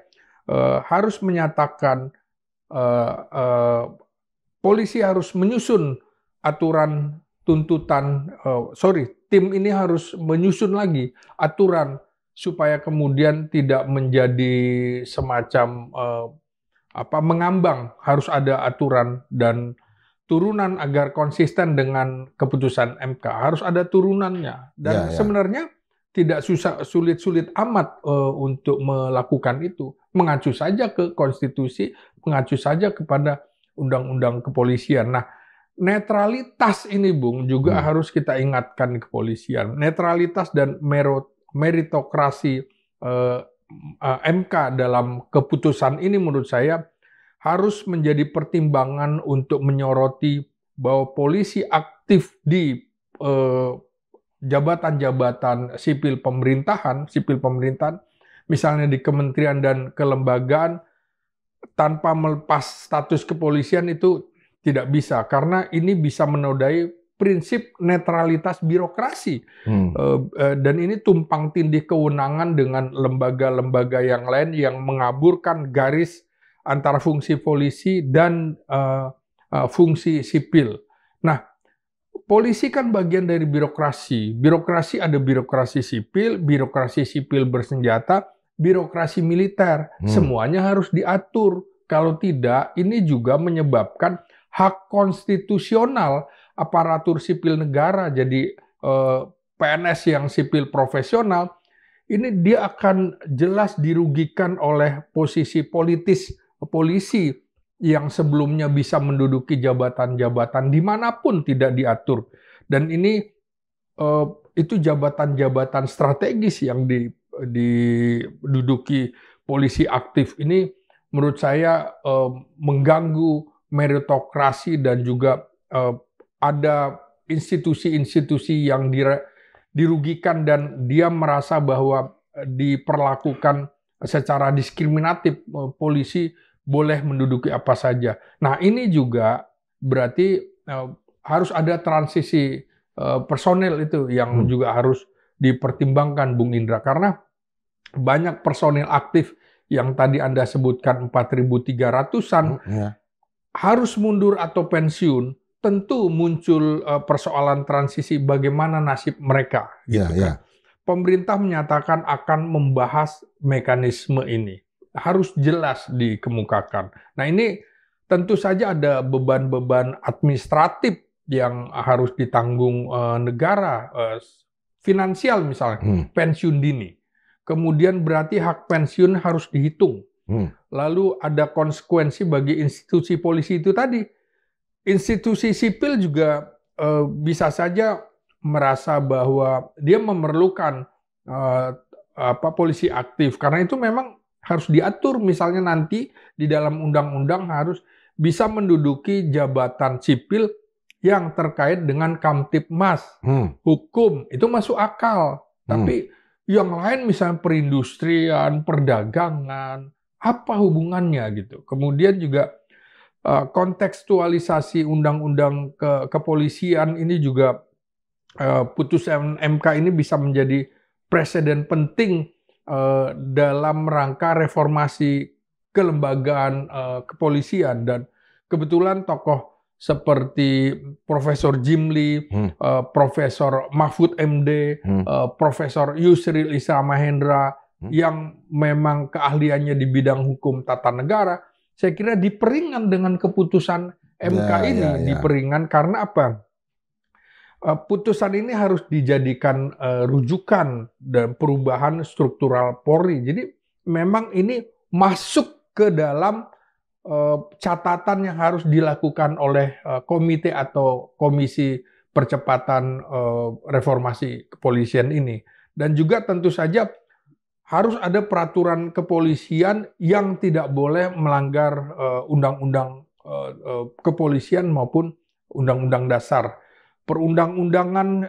harus menyatakan polisi harus menyusun aturan tuntutan, tim ini harus menyusun lagi aturan supaya kemudian tidak menjadi semacam mengambang. Harus ada aturan dan turunan agar konsisten dengan keputusan MK. Harus ada turunannya. Dan sebenarnya tidak sulit-sulit amat untuk melakukan itu. Mengacu saja ke konstitusi, mengacu saja kepada undang-undang kepolisian. Nah, netralitas ini, Bung, juga harus kita ingatkan kepolisian. Netralitas dan meritokrasi MK dalam keputusan ini menurut saya harus menjadi pertimbangan untuk menyoroti bahwa polisi aktif di jabatan-jabatan sipil pemerintahan, misalnya di kementerian dan kelembagaan, tanpa melepas status kepolisian itu tidak bisa, karena ini bisa menodai prinsip netralitas birokrasi. Dan ini tumpang tindih kewenangan dengan lembaga-lembaga yang lain yang mengaburkan garis antara fungsi polisi dan fungsi sipil. Nah, polisi kan bagian dari birokrasi. Birokrasi ada birokrasi sipil bersenjata, birokrasi militer. Semuanya harus diatur. Kalau tidak, ini juga menyebabkan hak konstitusional aparatur sipil negara, jadi PNS yang sipil profesional, ini dia akan jelas dirugikan oleh posisi politis polisi yang sebelumnya bisa menduduki jabatan-jabatan dimanapun tidak diatur. Dan ini itu jabatan-jabatan strategis yang diduduki polisi aktif ini menurut saya mengganggu meritokrasi dan juga ada institusi-institusi yang dirugikan dan dia merasa bahwa diperlakukan secara diskriminatif. Polisi boleh menduduki apa saja. Nah, ini juga berarti harus ada transisi personel itu yang juga harus dipertimbangkan, Bung Indra, karena banyak personel aktif yang tadi Anda sebutkan 4.300-an harus mundur atau pensiun, tentu muncul persoalan transisi bagaimana nasib mereka. Pemerintah menyatakan akan membahas mekanisme ini. Harus jelas dikemukakan. Nah, ini tentu saja ada beban-beban administratif yang harus ditanggung negara, finansial misalnya, pensiun dini. Kemudian berarti hak pensiun harus dihitung. Lalu ada konsekuensi bagi institusi polisi itu tadi. Institusi sipil juga bisa saja merasa bahwa dia memerlukan polisi aktif. Karena itu memang harus diatur. Misalnya nanti di dalam undang-undang harus bisa menduduki jabatan sipil yang terkait dengan Kamtibmas, hukum. Itu masuk akal. Tapi yang lain misalnya perindustrian, perdagangan, apa hubungannya gitu. Kemudian juga kontekstualisasi undang-undang kepolisian ini juga putusan MK ini bisa menjadi presiden penting dalam rangka reformasi kelembagaan kepolisian. Dan kebetulan tokoh seperti Profesor Jimli, Profesor Mahfud MD, Profesor Yusril Issa Mahendra, yang memang keahliannya di bidang hukum tata negara, saya kira diperingan dengan keputusan MK ini. Diperingan karena apa? Putusan ini harus dijadikan rujukan dan perubahan struktural Polri. Jadi memang ini masuk ke dalam catatan yang harus dilakukan oleh komite atau komisi percepatan reformasi kepolisian ini. Dan juga tentu saja harus ada peraturan kepolisian yang tidak boleh melanggar undang-undang kepolisian maupun undang-undang dasar. Perundang-undangan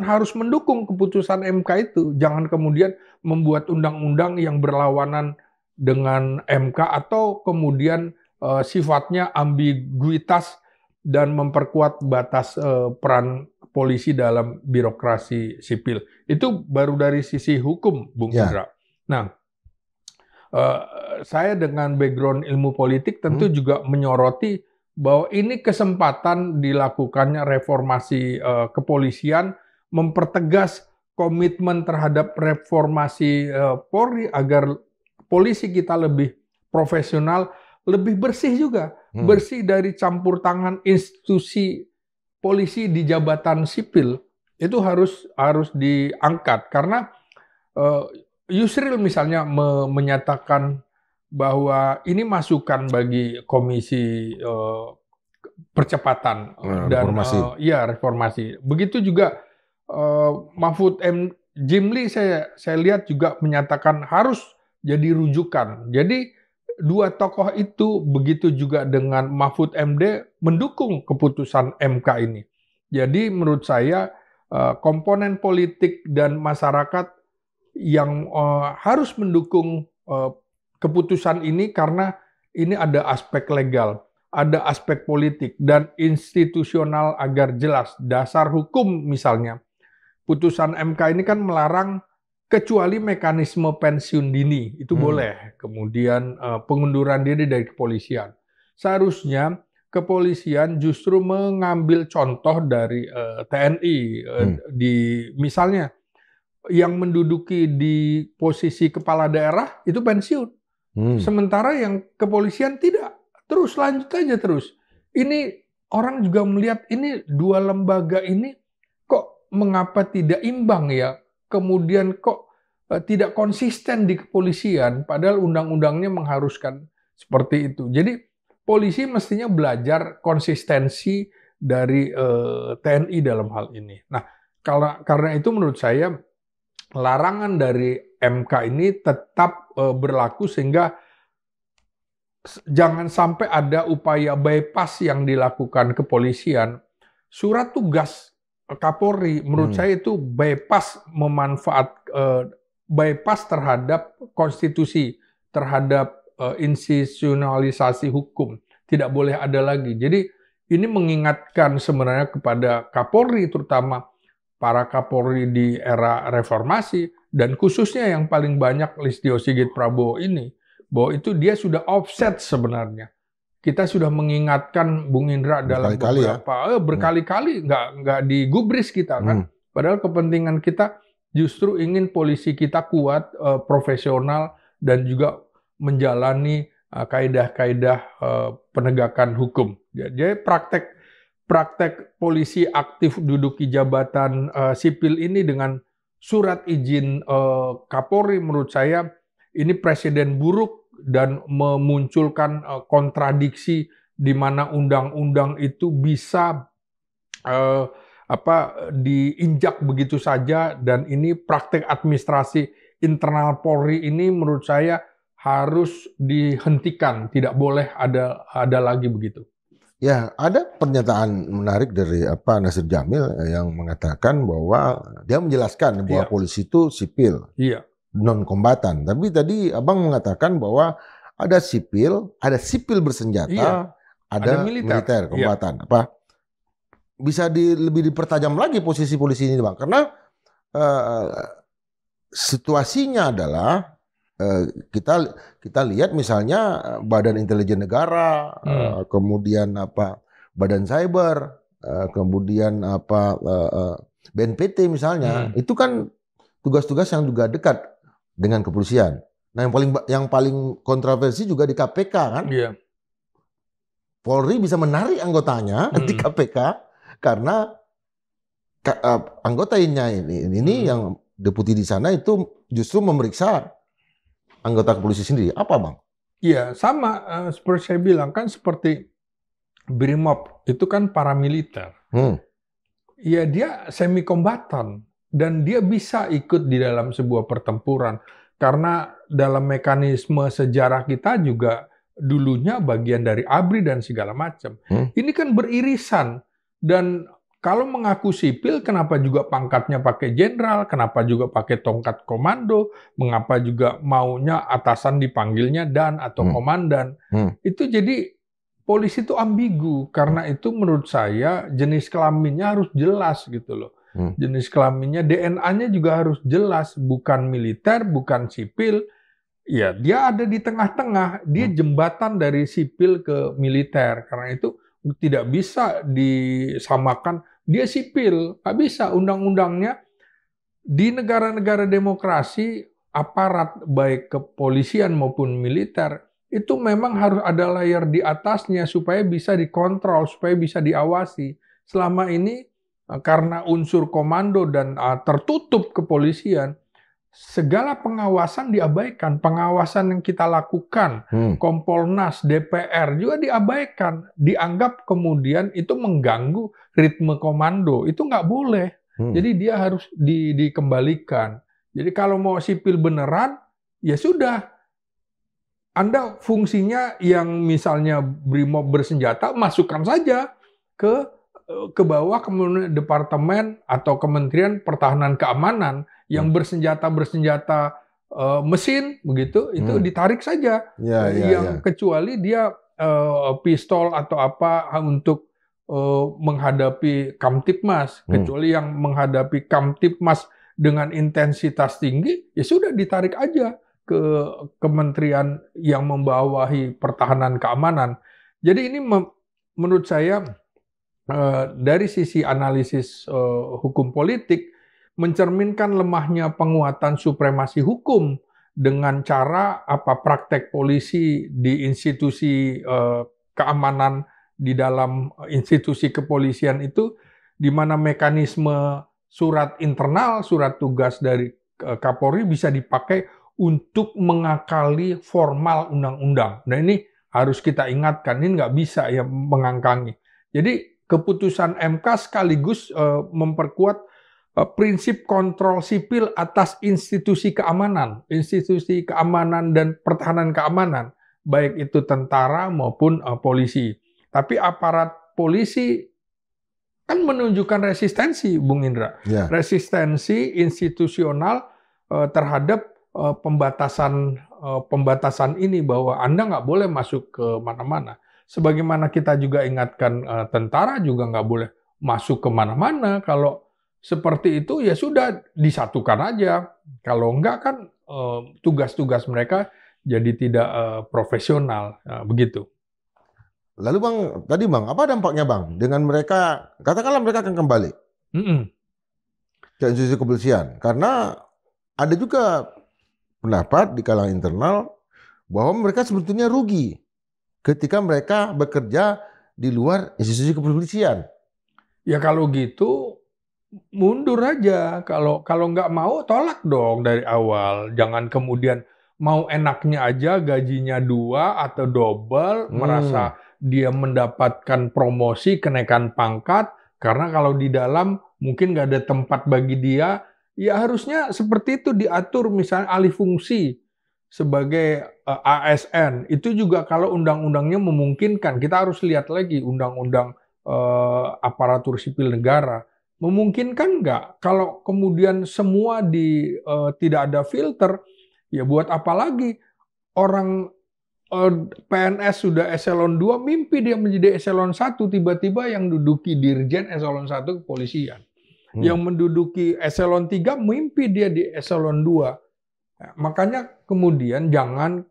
harus mendukung keputusan MK itu. Jangan kemudian membuat undang-undang yang berlawanan dengan MK atau kemudian sifatnya ambiguitas dan memperkuat batas peran polisi dalam birokrasi sipil. Itu baru dari sisi hukum, Bung Indra. Nah, saya dengan background ilmu politik tentu juga menyoroti bahwa ini kesempatan dilakukannya reformasi kepolisian, mempertegas komitmen terhadap reformasi Polri agar polisi kita lebih profesional, lebih bersih juga. Bersih dari campur tangan institusi polisi di jabatan sipil. Itu harus diangkat. Karena Yusril misalnya menyatakan bahwa ini masukan bagi komisi percepatan dan reformasi. Begitu juga Mahfud M. Jimli saya lihat juga menyatakan harus jadi rujukan. Jadi dua tokoh itu begitu juga dengan Mahfud MD mendukung keputusan MK ini. Jadi menurut saya komponen politik dan masyarakat yang harus mendukung keputusan ini karena ini ada aspek legal, ada aspek politik dan institusional agar jelas. Dasar hukum misalnya, putusan MK ini kan melarang kecuali mekanisme pensiun dini, itu boleh. Kemudian pengunduran diri dari kepolisian. Seharusnya kepolisian justru mengambil contoh dari TNI. Misalnya, yang menduduki di posisi kepala daerah itu pensiun. Sementara yang kepolisian tidak. Terus, lanjut aja terus. Ini orang juga melihat ini dua lembaga ini kok mengapa tidak imbang ya? Kemudian kok tidak konsisten di kepolisian, padahal undang-undangnya mengharuskan seperti itu. Jadi polisi mestinya belajar konsistensi dari TNI dalam hal ini. Nah, karena itu menurut saya larangan dari MK ini tetap berlaku sehingga jangan sampai ada upaya bypass yang dilakukan kepolisian. Surat tugas Kapolri menurut saya itu bypass terhadap konstitusi, terhadap institusionalisasi hukum. Tidak boleh ada lagi. Jadi ini mengingatkan sebenarnya kepada Kapolri, terutama para Kapolri di era reformasi, dan khususnya yang paling banyak Listio Sigit Prabowo ini, bahwa itu dia sudah offset sebenarnya. Kita sudah mengingatkan Bung Indra dalam berkali-kali nggak digubris kita kan. Padahal kepentingan kita justru ingin polisi kita kuat, profesional dan juga menjalani kaidah-kaidah penegakan hukum. Jadi praktek polisi aktif duduki jabatan sipil ini dengan surat izin Kapolri menurut saya ini presiden buruk dan memunculkan kontradiksi di mana undang-undang itu bisa diinjak begitu saja, dan ini praktek administrasi internal Polri ini menurut saya harus dihentikan, tidak boleh ada lagi begitu. Ya, ada pernyataan menarik dari Nasir Jamil yang mengatakan bahwa dia menjelaskan bahwa polisi itu sipil. Non kombatan. Tapi tadi Abang mengatakan bahwa ada sipil bersenjata, ada militer kombatan. Bisa lebih dipertajam lagi posisi polisi ini, Bang? Karena situasinya adalah kita lihat misalnya Badan Intelijen Negara, kemudian Badan Cyber, kemudian BNPT misalnya, itu kan tugas-tugas yang juga dekat dengan kepolisian. Nah, yang paling kontroversi juga di KPK kan? Polri bisa menarik anggotanya di KPK karena anggotanya ini yang deputi di sana itu justru memeriksa anggota kepolisian sendiri. Apa, Bang? Iya, sama seperti saya bilang kan seperti BRIMOB itu kan paramiliter. Ya dia semi kombatan dan dia bisa ikut di dalam sebuah pertempuran karena dalam mekanisme sejarah kita juga dulunya bagian dari ABRI dan segala macam. Ini kan beririsan dan kalau mengaku sipil, kenapa juga pangkatnya pakai jenderal, kenapa juga pakai tongkat komando, mengapa juga maunya atasan dipanggilnya dan atau komandan. Itu jadi polisi itu ambigu, karena itu menurut saya jenis kelaminnya harus jelas gitu loh. Jenis kelaminnya, DNA-nya juga harus jelas, bukan militer, bukan sipil. Ya, dia ada di tengah-tengah, dia jembatan dari sipil ke militer. Karena itu tidak bisa disamakan, dia sipil, nggak bisa. Undang-undangnya di negara-negara demokrasi, aparat baik kepolisian maupun militer, itu memang harus ada layer di atasnya supaya bisa dikontrol, supaya bisa diawasi. Selama ini karena unsur komando dan tertutup kepolisian, segala pengawasan diabaikan. Pengawasan yang kita lakukan, Kompolnas, DPR juga diabaikan. Dianggap kemudian itu mengganggu ritme komando. Itu nggak boleh. Jadi dia harus dikembalikan. Jadi kalau mau sipil beneran, ya sudah. Anda fungsinya yang misalnya BRIMOB bersenjata, masukkan saja ke bawah kemudian departemen atau Kementerian Pertahanan Keamanan yang bersenjata mesin begitu, itu ditarik saja. Kecuali dia pistol atau apa untuk menghadapi Kamtipmas, kecuali yang menghadapi Kamtipmas dengan intensitas tinggi, ya sudah ditarik aja ke kementerian yang membawahi pertahanan keamanan. Jadi ini menurut saya dari sisi analisis hukum politik mencerminkan lemahnya penguatan supremasi hukum dengan cara praktek polisi di institusi keamanan di dalam institusi kepolisian itu, di mana mekanisme surat internal, surat tugas dari Kapolri bisa dipakai untuk mengakali formal undang-undang. Nah ini harus kita ingatkan, ini nggak bisa ya mengangkangi. Jadi keputusan MK sekaligus memperkuat prinsip kontrol sipil atas institusi keamanan dan pertahanan keamanan, baik itu tentara maupun polisi. Tapi aparat polisi kan menunjukkan resistensi, Bung Indra. Resistensi institusional terhadap pembatasan ini, bahwa Anda nggak boleh masuk ke mana-mana. Sebagaimana kita juga ingatkan tentara juga nggak boleh masuk ke mana-mana. Kalau seperti itu ya sudah disatukan aja. Kalau enggak kan tugas-tugas mereka jadi tidak profesional, begitu. Lalu Bang, tadi Bang, apa dampaknya Bang dengan mereka, katakanlah mereka akan kembali ke institusi kepolisian? Karena ada juga pendapat di kalangan internal bahwa mereka sebetulnya rugi ketika mereka bekerja di luar institusi kepolisian. Ya kalau gitu mundur aja. Kalau nggak mau tolak dong dari awal. Jangan kemudian mau enaknya aja gajinya 2 atau double, merasa dia mendapatkan promosi, kenaikan pangkat, karena kalau di dalam mungkin nggak ada tempat bagi dia. Ya harusnya seperti itu diatur, misalnya alih fungsi sebagai ASN. Itu juga kalau undang-undangnya memungkinkan. Kita harus lihat lagi undang-undang aparatur sipil negara. Memungkinkan nggak? Kalau kemudian semua tidak ada filter, ya buat apa lagi? Orang PNS sudah eselon 2, mimpi dia menjadi eselon 1, tiba-tiba yang duduki dirjen eselon 1 kepolisian. Yang menduduki eselon 3, mimpi dia di eselon 2. Nah, makanya kemudian jangan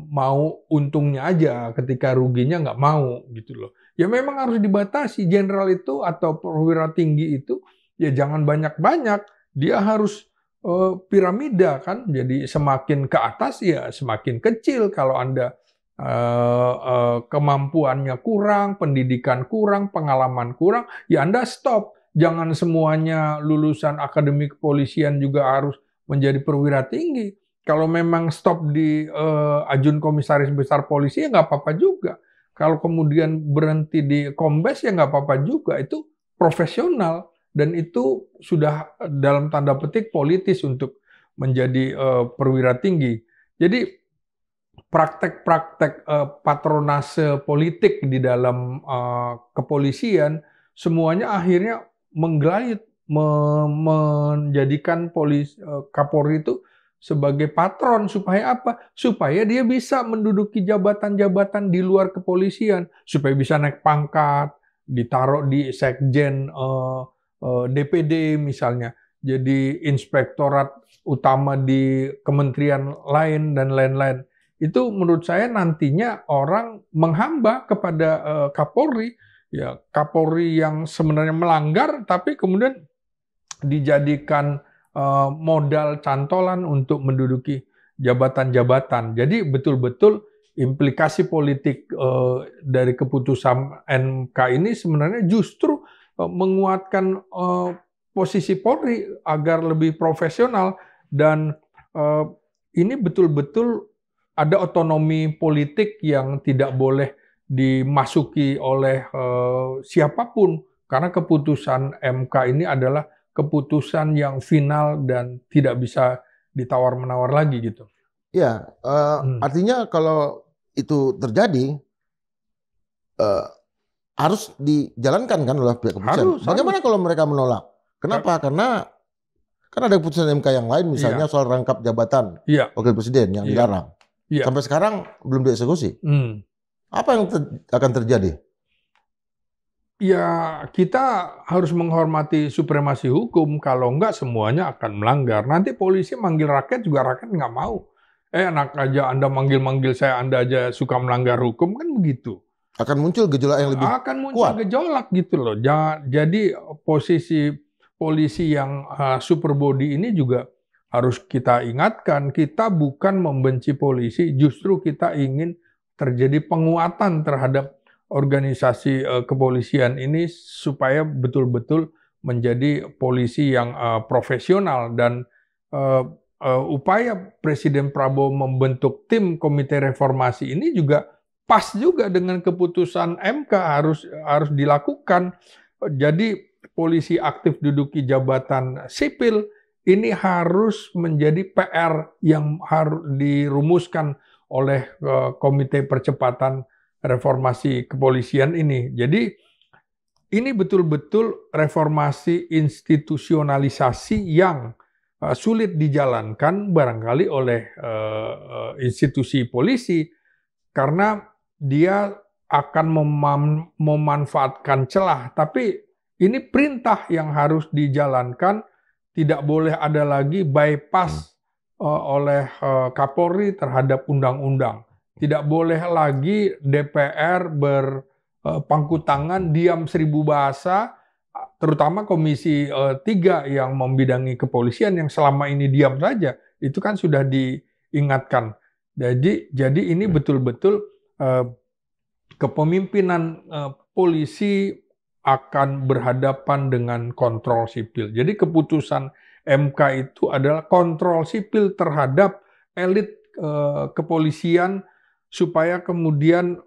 mau untungnya aja ketika ruginya nggak mau gitu loh. Ya memang harus dibatasi. Jenderal itu atau perwira tinggi itu ya jangan banyak-banyak. Dia harus piramida kan. Jadi semakin ke atas ya semakin kecil. Kalau Anda kemampuannya kurang, pendidikan kurang, pengalaman kurang, ya Anda stop. Jangan semuanya lulusan akademi kepolisian juga harus menjadi perwira tinggi. Kalau memang stop di ajun komisaris besar polisi ya nggak apa-apa juga. Kalau kemudian berhenti di kombes ya nggak apa-apa juga. Itu profesional dan itu sudah dalam tanda petik politis untuk menjadi perwira tinggi. Jadi praktek-praktek patronase politik di dalam kepolisian semuanya akhirnya menggelayut menjadikan Kapolri itu sebagai patron. Supaya apa? Supaya dia bisa menduduki jabatan-jabatan di luar kepolisian, supaya bisa naik pangkat, ditaruh di sekjen DPD misalnya, jadi inspektorat utama di kementerian lain dan lain-lain. Itu menurut saya nantinya orang menghamba kepada Kapolri, ya Kapolri yang sebenarnya melanggar tapi kemudian dijadikan modal cantolan untuk menduduki jabatan-jabatan. Jadi betul-betul implikasi politik dari keputusan MK ini sebenarnya justru menguatkan posisi Polri agar lebih profesional dan ini betul-betul ada otonomi politik yang tidak boleh dimasuki oleh siapapun karena keputusan MK ini adalah keputusan yang final dan tidak bisa ditawar-menawar lagi gitu. Ya, artinya kalau itu terjadi harus dijalankan kan oleh pihak kepolisian. Bagaimana kalau mereka menolak? Kenapa? Karena kan ada keputusan MK yang lain, misalnya soal rangkap jabatan wakil presiden yang dilarang. Sampai sekarang belum dieksekusi. Apa yang akan terjadi? Ya, kita harus menghormati supremasi hukum. Kalau enggak, semuanya akan melanggar. Nanti polisi manggil rakyat juga rakyat nggak mau. Enak aja Anda manggil-manggil saya, Anda aja suka melanggar hukum, kan begitu. Akan muncul gejolak yang lebih kuat. Akan muncul gejolak gitu loh. Jadi posisi polisi yang super body ini juga harus kita ingatkan. Kita bukan membenci polisi, justru kita ingin terjadi penguatan terhadap organisasi kepolisian ini supaya betul-betul menjadi polisi yang profesional dan upaya Presiden Prabowo membentuk tim komite reformasi ini juga pas juga dengan keputusan MK harus dilakukan. Jadi polisi aktif duduki jabatan sipil ini harus menjadi PR yang harus dirumuskan oleh komite percepatan reformasi kepolisian ini. Jadi ini betul-betul reformasi institusionalisasi yang sulit dijalankan barangkali oleh institusi polisi karena dia akan memanfaatkan celah. Tapi ini perintah yang harus dijalankan, tidak boleh ada lagi bypass oleh Kapolri terhadap undang-undang. Tidak boleh lagi DPR berpangku tangan, diam 1000 bahasa, terutama Komisi 3 yang membidangi kepolisian yang selama ini diam saja. Itu kan sudah diingatkan. Jadi ini betul-betul kepemimpinan polisi akan berhadapan dengan kontrol sipil. Jadi keputusan MK itu adalah kontrol sipil terhadap elit kepolisian supaya kemudian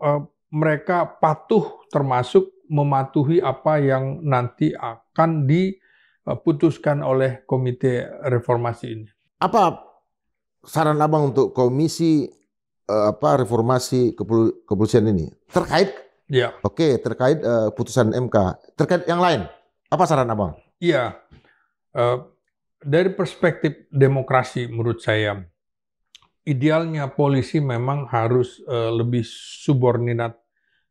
mereka patuh termasuk mematuhi apa yang nanti akan diputuskan oleh komite reformasi ini. Apa saran Abang untuk komisi reformasi kepolisian ini? Terkait terkait putusan MK, terkait yang lain. Apa saran Abang? Iya. Dari perspektif demokrasi menurut saya idealnya polisi memang harus lebih subordinat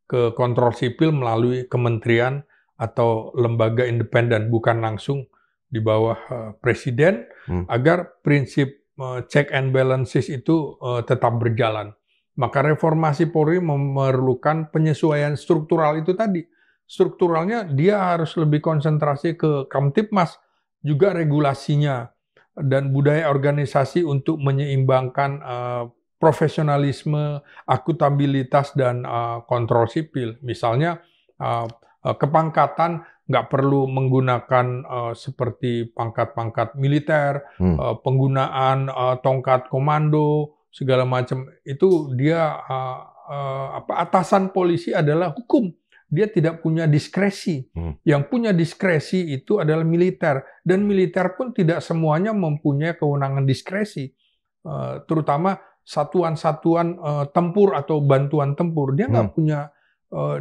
ke kontrol sipil melalui kementerian atau lembaga independen, bukan langsung di bawah presiden, agar prinsip check and balances itu tetap berjalan. Maka reformasi Polri memerlukan penyesuaian struktural itu tadi. Strukturalnya dia harus lebih konsentrasi ke Kamtibmas, juga regulasinya, dan budaya organisasi untuk menyeimbangkan profesionalisme, akuntabilitas, dan kontrol sipil. Misalnya kepangkatan nggak perlu menggunakan seperti pangkat-pangkat militer, penggunaan tongkat komando segala macam. Itu dia atasan polisi adalah hukum. Dia tidak punya diskresi. Yang punya diskresi itu adalah militer, dan militer pun tidak semuanya mempunyai kewenangan diskresi. Terutama satuan-satuan tempur atau bantuan tempur, dia nggak punya.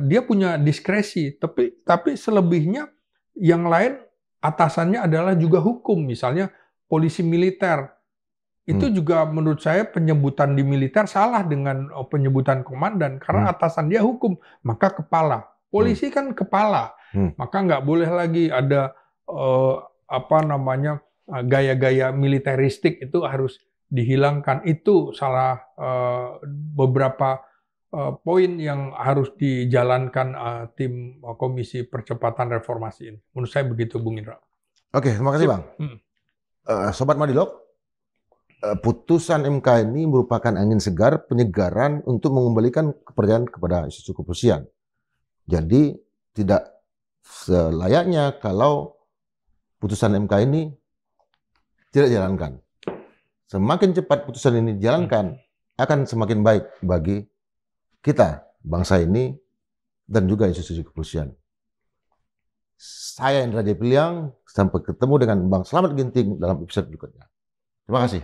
Dia punya diskresi, tapi selebihnya yang lain atasannya adalah juga hukum. Misalnya polisi militer, itu juga menurut saya penyebutan di militer salah dengan penyebutan komandan, karena atasan dia hukum, maka kepala. Polisi kan kepala, maka nggak boleh lagi ada gaya-gaya militeristik, itu harus dihilangkan. Itu salah beberapa poin yang harus dijalankan tim Komisi Percepatan Reformasi ini. Menurut saya begitu, Bung Indra. Oke, terima kasih Bang. Sobat Madilog, putusan MK ini merupakan angin segar, penyegaran untuk mengembalikan kepercayaan kepada institusi kepolisian. Jadi tidak selayaknya kalau putusan MK ini tidak dijalankan. Semakin cepat putusan ini dijalankan, akan semakin baik bagi kita, bangsa ini, dan juga institusi kepolisian. Saya Indra Jepiliang, sampai ketemu dengan Bang Slamet Ginting dalam episode berikutnya. Terima kasih.